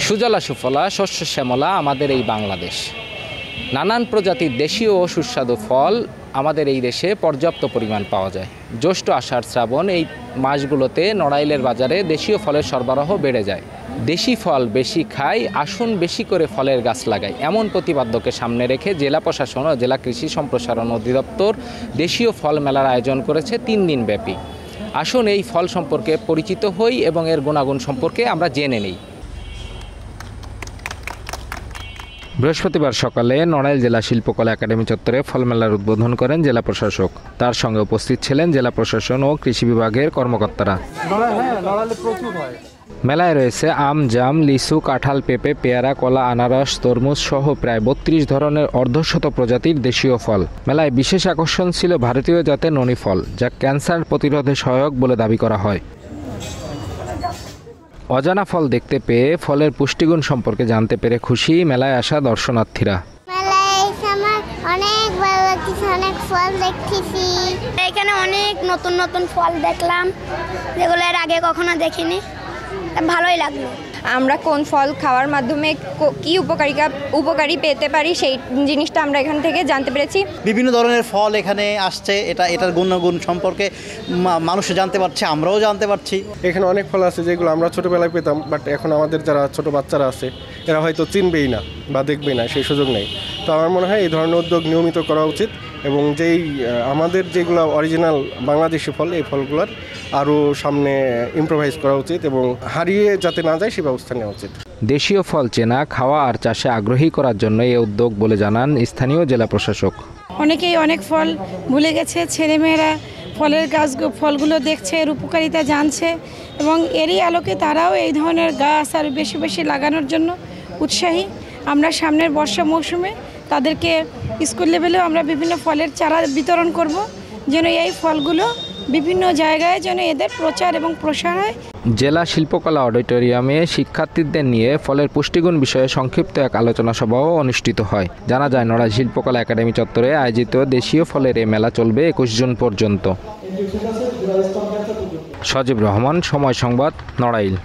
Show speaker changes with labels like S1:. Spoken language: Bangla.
S1: সুজলা সুফলা শস্য শ্যামলা আমাদের এই বাংলাদেশ। নানান প্রজাতির দেশীয় ও সুস্বাদু ফল আমাদের এই দেশে পর্যাপ্ত পরিমাণ পাওয়া যায়। জ্যৈষ্ঠ আষাঢ় শ্রাবণ এই মাসগুলোতে নড়াইলের বাজারে দেশীয় ফলের সরবরাহ বেড়ে যায়। দেশি ফল বেশি খাই, আসুন বেশি করে ফলের গাছ লাগাই, এমন প্রতিপাদ্যকে সামনে রেখে জেলা প্রশাসন ও জেলা কৃষি সম্প্রসারণ অধিদপ্তর দেশীয় ফল মেলার আয়োজন করেছে 3 দিন ব্যাপী। আসুন এই ফল সম্পর্কে পরিচিত হই এবং এর গুণাগুণ সম্পর্কে আমরা জেনে নিই। বৃহস্পতিবার সকালে নড়াইল জেলা শিল্পকলা একাডেমি চত্বরে ফল মেলার উদ্বোধন করেন জেলা প্রশাসক। তার সঙ্গে উপস্থিত ছিলেন জেলা প্রশাসন ও কৃষি বিভাগের কর্মকর্তারা। মেলায় রয়েছে আম, জাম, লিচু, কাঁঠাল, পেঁপে, পেয়ারা, কলা, আনারস, তরমুজ সহ প্রায় 32 ধরনের অর্ধশত প্রজাতির দেশীয় ফল। মেলায় বিশেষ আকর্ষণ ছিল ভারতীয় জাতের ননি ফল, যা ক্যান্সার প্রতিরোধে সহায়ক বলে দাবি করা হয়। অজানা ফল দেখতে পেয়ে ফলের পুষ্টিগুণ সম্পর্কে জানতে পেরে খুশি মেলায় আসা দর্শনার্থীরা।
S2: অনেক ভালো লাগছে, অনেক ফল দেখতেছি। এখানে অনেক নতুন নতুন ফল দেখলাম, যেগুলো এর আগে কখনো দেখিনি। ভালোই লাগলো।
S3: আমরা কোন ফল খাওয়ার মাধ্যমে কি উপকারী পেতে পারি সেই জিনিসটা আমরা এখান থেকে জানতে পেরেছি।
S4: বিভিন্ন ধরনের ফল এখানে আসছে, এটার গুণাগুণ সম্পর্কে মানুষ জানতে পারছে, আমরাও জানতে পারছি।
S5: এখানে অনেক ফল আছে যেগুলো আমরা ছোটোবেলায় পেতাম, বাট এখন আমাদের যারা ছোট বাচ্চারা আছে এরা হয়তো চিনবেই না বা দেখবেই না, সেই সুযোগ নেই। তো আমার মনে হয় এই ধরনের উদ্যোগ নিয়মিত করা উচিত এবং আমাদের যেগুলো অরিজিনাল বাংলাদেশি ফল, এই ফলগুলোর আরও সামনে ইমপ্রোভাইজ করা উচিত এবং হারিয়ে যাতে না যায় সে ব্যবস্থা নেওয়া উচিত।
S1: দেশীয় ফল চেনা, খাওয়া আর চাষে আগ্রহী করার জন্য এই উদ্যোগ বলে জানান স্থানীয় জেলা প্রশাসক।
S6: অনেকেই অনেক ফল ভুলে গেছে, ছেলেমেয়েরা ফলগুলো দেখছে, এর উপকারিতা জানছে এবং এরই আলোকে তারাও এই ধরনের গাছ আর বেশি বেশি লাগানোর জন্য উৎসাহী। আমরা সামনের বর্ষা মৌসুমে তাদেরকে স্কুল লেভেলেও আমরা বিভিন্ন ফলের চারা বিতরণ করব, যেন এই ফলগুলো বিভিন্ন জায়গায় যেন এদের প্রচার এবং প্রসার হয়।
S1: জেলা শিল্পকলা অডিটোরিয়ামে শিক্ষার্থীদের নিয়ে ফলের পুষ্টিগুণ বিষয়ে সংক্ষিপ্ত এক আলোচনা সভাও অনুষ্ঠিত হয়। জানা যায় নড়াইল শিল্পকলা একাডেমি চত্বরে আয়োজিত দেশীয় ফলের এই মেলা চলবে 21 জুন পর্যন্ত। সজীব রহমান, সময় সংবাদ, নড়াইল।